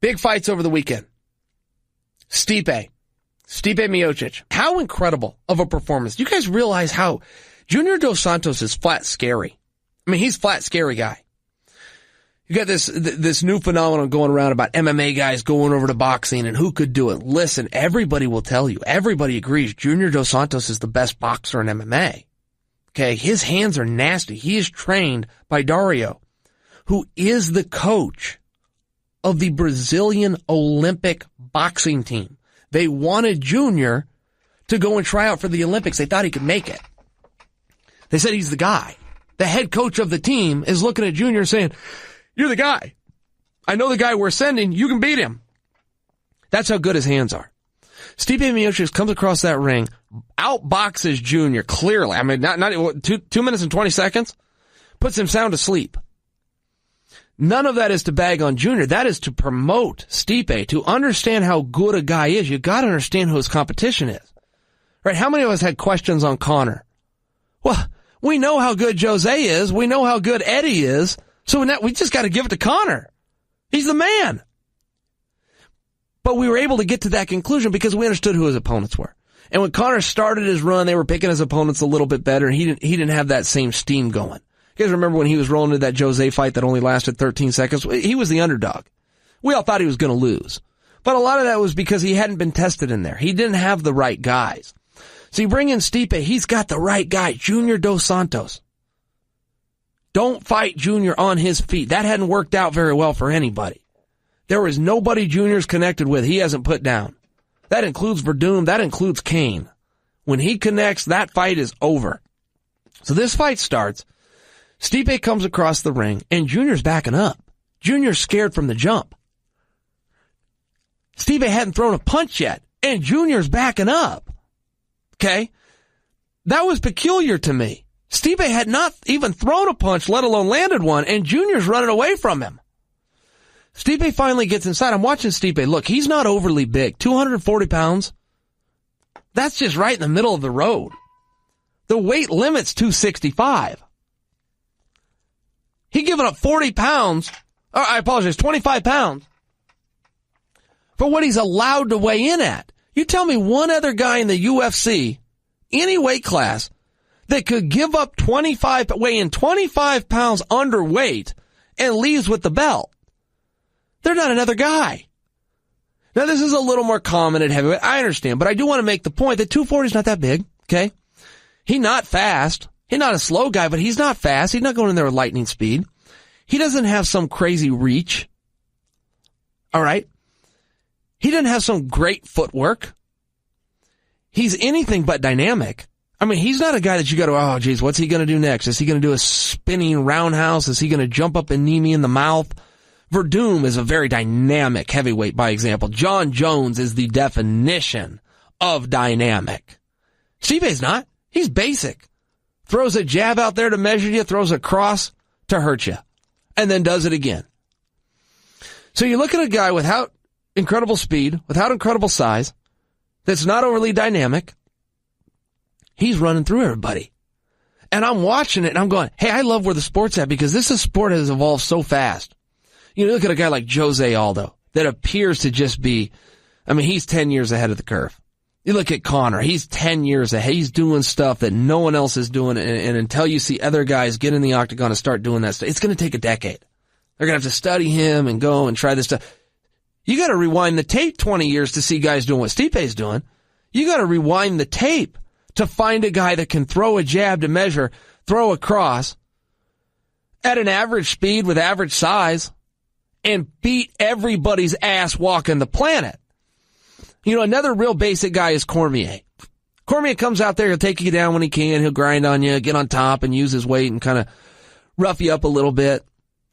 Big fights over the weekend. Stipe Miocic. How incredible of a performance. Do you guys realize how Junior Dos Santos is flat scary? I mean, he's flat scary guy. You got this new phenomenon going around about MMA guys going over to boxing and who could do it. Listen, everybody will tell you. Everybody agrees Junior Dos Santos is the best boxer in MMA. Okay, his hands are nasty. He is trained by Dario, who is the coach of the Brazilian Olympic boxing team. They wanted Junior to go and try out for the Olympics. They thought he could make it. They said he's the guy. The head coach of the team is looking at Junior saying, "You're the guy. I know the guy we're sending. You can beat him." That's how good his hands are. Stipe Miocic comes across that ring, outboxes Junior clearly. I mean, not 2 minutes and 20 seconds, puts him sound asleep. None of that is to bag on Junior. That is to promote Stipe, to understand how good a guy is. You got to understand who his competition is, right? How many of us had questions on Conor? Well, we know how good Jose is. We know how good Eddie is. So now we just got to give it to Conor. He's the man. But we were able to get to that conclusion because we understood who his opponents were. And when Conor started his run, they were picking his opponents a little bit better, and he didn't have that same steam going. You guys remember when he was rolling into that Jose fight that only lasted 13 seconds? He was the underdog. We all thought he was going to lose. But a lot of that was because he hadn't been tested in there. He didn't have the right guys. So you bring in Stipe, he's got the right guy, Junior Dos Santos. Don't fight Junior on his feet. That hadn't worked out very well for anybody. There is nobody Junior's connected with he hasn't put down. That includes Verdum. That includes Kane. When he connects, that fight is over. So this fight starts. Stipe comes across the ring, and Junior's backing up. Junior's scared from the jump. Stipe hadn't thrown a punch yet, and Junior's backing up. Okay? That was peculiar to me. Stipe had not even thrown a punch, let alone landed one, and Junior's running away from him. Stipe finally gets inside. I'm watching Stipe. Look, he's not overly big. 240 pounds. That's just right in the middle of the road. The weight limit's 265. He giving up 40 pounds. I apologize, 25 pounds for what he's allowed to weigh in at. You tell me one other guy in the UFC, any weight class, that could give up weigh in 25 pounds underweight and leaves with the belt. They're not another guy. Now, this is a little more common at heavyweight. I understand, but I do want to make the point that 240 is not that big, okay? He's not fast. He's not a slow guy, but he's not fast. He's not going in there with lightning speed. He doesn't have some crazy reach. All right? He doesn't have some great footwork. He's anything but dynamic. I mean, he's not a guy that you go to, oh, geez, what's he going to do next? Is he going to do a spinning roundhouse? Is he going to jump up and knee me in the mouth? Verdum is a very dynamic heavyweight, by example. John Jones is the definition of dynamic. Stipe's not. He's basic. Throws a jab out there to measure you, throws a cross to hurt you, and then does it again. So you look at a guy without incredible speed, without incredible size, that's not overly dynamic. He's running through everybody. And I'm watching it, and I'm going, hey, I love where the sport's at, because this sport has evolved so fast. You look at a guy like Jose Aldo that appears to just be, I mean, he's 10 years ahead of the curve. You look at Conor, he's 10 years ahead. He's doing stuff that no one else is doing, and until you see other guys get in the octagon and start doing that stuff, it's going to take a decade. They're going to have to study him and go and try this stuff. You got to rewind the tape 20 years to see guys doing what Stipe's doing. You got to rewind the tape to find a guy that can throw a jab to measure, throw a cross at an average speed with average size, and beat everybody's ass walking the planet. You know, another real basic guy is Cormier. Cormier comes out there, he'll take you down when he can, he'll grind on you, get on top and use his weight and kind of rough you up a little bit.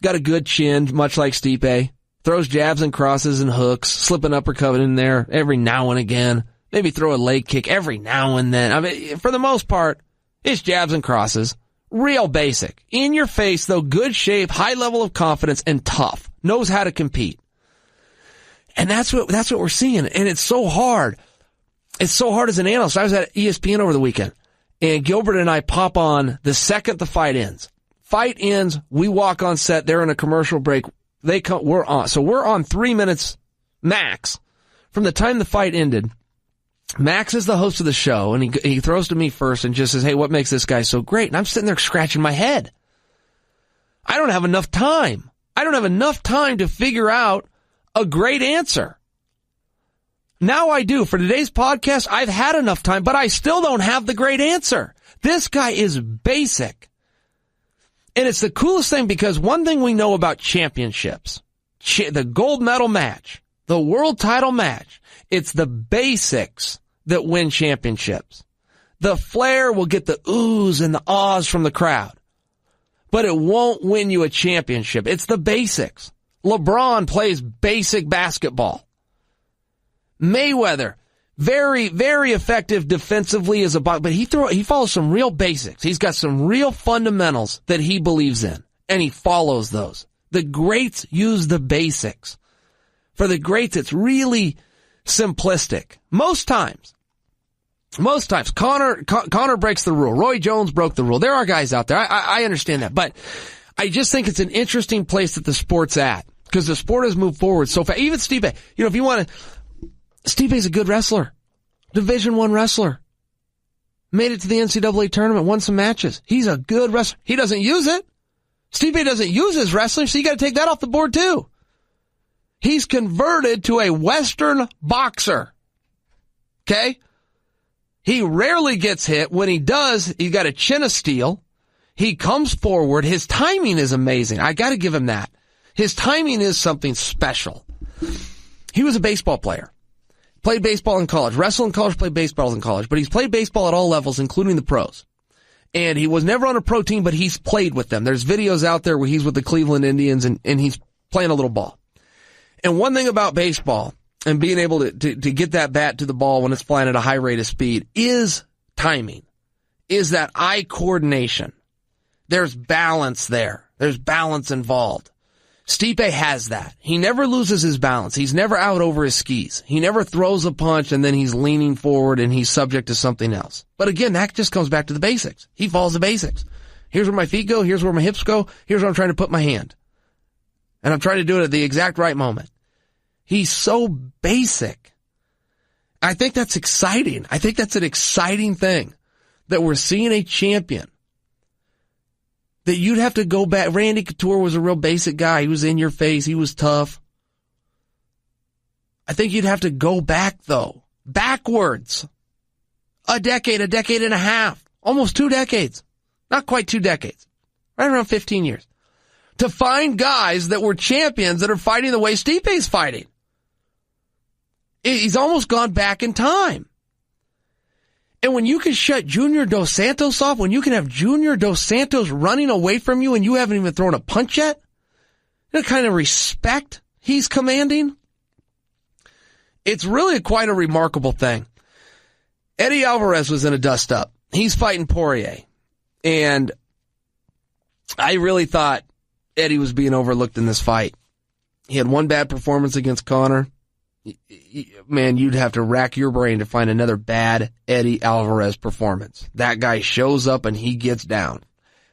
Got a good chin, much like Stipe. Throws jabs and crosses and hooks, slip an uppercut in there every now and again. Maybe throw a leg kick every now and then. I mean, for the most part, it's jabs and crosses. Real basic. In your face, though, good shape, high level of confidence, and tough. Knows how to compete. And that's what we're seeing. And it's so hard. It's so hard as an analyst. I was at ESPN over the weekend, and Gilbert and I pop on the second the fight ends. Fight ends, we walk on set, they're in a commercial break. We're on. So we're on 3 minutes Max, from the time the fight ended, Max is the host of the show, and he throws to me first and just says, hey, what makes this guy so great? And I'm sitting there scratching my head. I don't have enough time. I don't have enough time to figure out a great answer. Now I do. For today's podcast, I've had enough time, but I still don't have the great answer. This guy is basic. And it's the coolest thing because one thing we know about championships, the gold medal match, the world title match, it's the basics that win championships. The flair will get the oohs and the ahs from the crowd, but it won't win you a championship. It's the basics. LeBron plays basic basketball. Mayweather, very, very effective defensively as a boxer, but he follows some real basics. He's got some real fundamentals that he believes in, and he follows those. The greats use the basics. For the greats, it's really simplistic. Most times, Conor breaks the rule. Roy Jones broke the rule. There are guys out there. I understand that, but I just think it's an interesting place that the sport's at because the sport has moved forward so fast. Even Stipe, if you want to, Stipe's a good wrestler. Division I wrestler. Made it to the NCAA tournament, won some matches. He's a good wrestler. He doesn't use it. Stipe doesn't use his wrestling, so you got to take that off the board too. He's converted to a Western boxer. Okay? He rarely gets hit. When he does, he's got a chin of steel. He comes forward. His timing is amazing. I got to give him that. His timing is something special. He was a baseball player. Played baseball in college. Wrestled in college, played baseball in college. But he's played baseball at all levels, including the pros. And he was never on a pro team, but he's played with them. There's videos out there where he's with the Cleveland Indians and he's playing a little ball. And one thing about baseball and being able to get that bat to the ball when it's flying at a high rate of speed is timing, is that eye coordination. There's balance there. There's balance involved. Stipe has that. He never loses his balance. He's never out over his skis. He never throws a punch and then he's leaning forward and he's subject to something else. But again, that just comes back to the basics. He follows the basics. Here's where my feet go. Here's where my hips go. Here's where I'm trying to put my hand. And I'm trying to do it at the exact right moment. He's so basic. I think that's exciting. I think that's an exciting thing that we're seeing a champion that you'd have to go back. Randy Couture was a real basic guy. He was in your face. He was tough. I think you'd have to go back, though. Backwards. A decade and a half. Almost 2 decades. Not quite 2 decades. Right around 15 years. To find guys that were champions that are fighting the way Stipe's fighting. He's almost gone back in time. And when you can shut Junior Dos Santos off, when you can have Junior Dos Santos running away from you and you haven't even thrown a punch yet, the kind of respect he's commanding, it's really quite a remarkable thing. Eddie Alvarez was in a dust-up. He's fighting Poirier. And I really thought Eddie was being overlooked in this fight. He had one bad performance against Conor. Man, you'd have to rack your brain to find another bad Eddie Alvarez performance. That guy shows up and he gets down.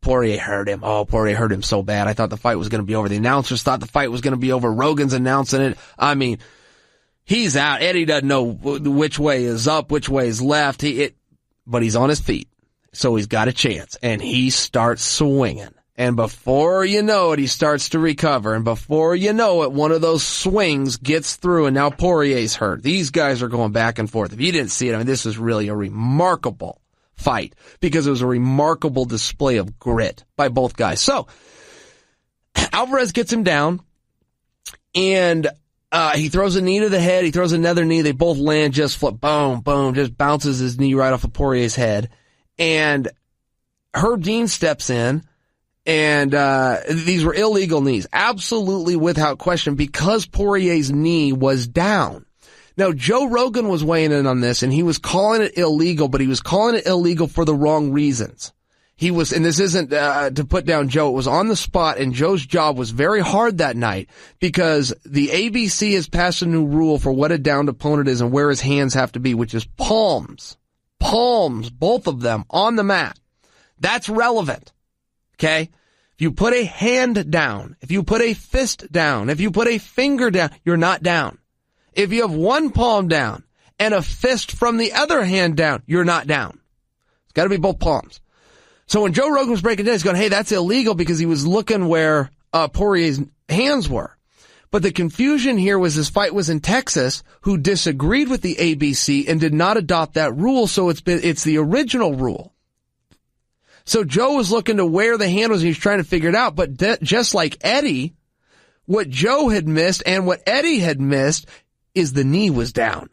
Poirier hurt him. Oh, Poirier hurt him so bad. I thought the fight was going to be over. The announcers thought the fight was going to be over. Rogan's announcing it. I mean, he's out. Eddie doesn't know which way is up, which way is left. But he's on his feet. So he's got a chance. And he starts swinging. And before you know it, he starts to recover. And before you know it, one of those swings gets through, and now Poirier's hurt. These guys are going back and forth. If you didn't see it, I mean, this is really a remarkable fight because it was a remarkable display of grit by both guys. So, Alvarez gets him down, and he throws a knee to the head. He throws another knee. They both land, just flip, boom, boom, just bounces his knee right off of Poirier's head. And Herb Dean steps in. And these were illegal knees, absolutely without question, because Poirier's knee was down. Now, Joe Rogan was weighing in on this, and he was calling it illegal, but he was calling it illegal for the wrong reasons. He was, and this isn't to put down Joe, it was on the spot, and Joe's job was very hard that night because the ABC has passed a new rule for what a downed opponent is and where his hands have to be, which is palms, both of them on the mat. That's relevant. Okay? If you put a hand down, if you put a fist down, if you put a finger down, you're not down. If you have one palm down and a fist from the other hand down, you're not down. It's got to be both palms. So when Joe Rogan was breaking down, he's going, hey, that's illegal, because he was looking where Poirier's hands were. But the confusion here was this fight was in Texas, who disagreed with the ABC and did not adopt that rule, so it's the original rule. So Joe was looking to where the hand was, and he was trying to figure it out. But just like Eddie, what Joe had missed and what Eddie had missed is the knee was down.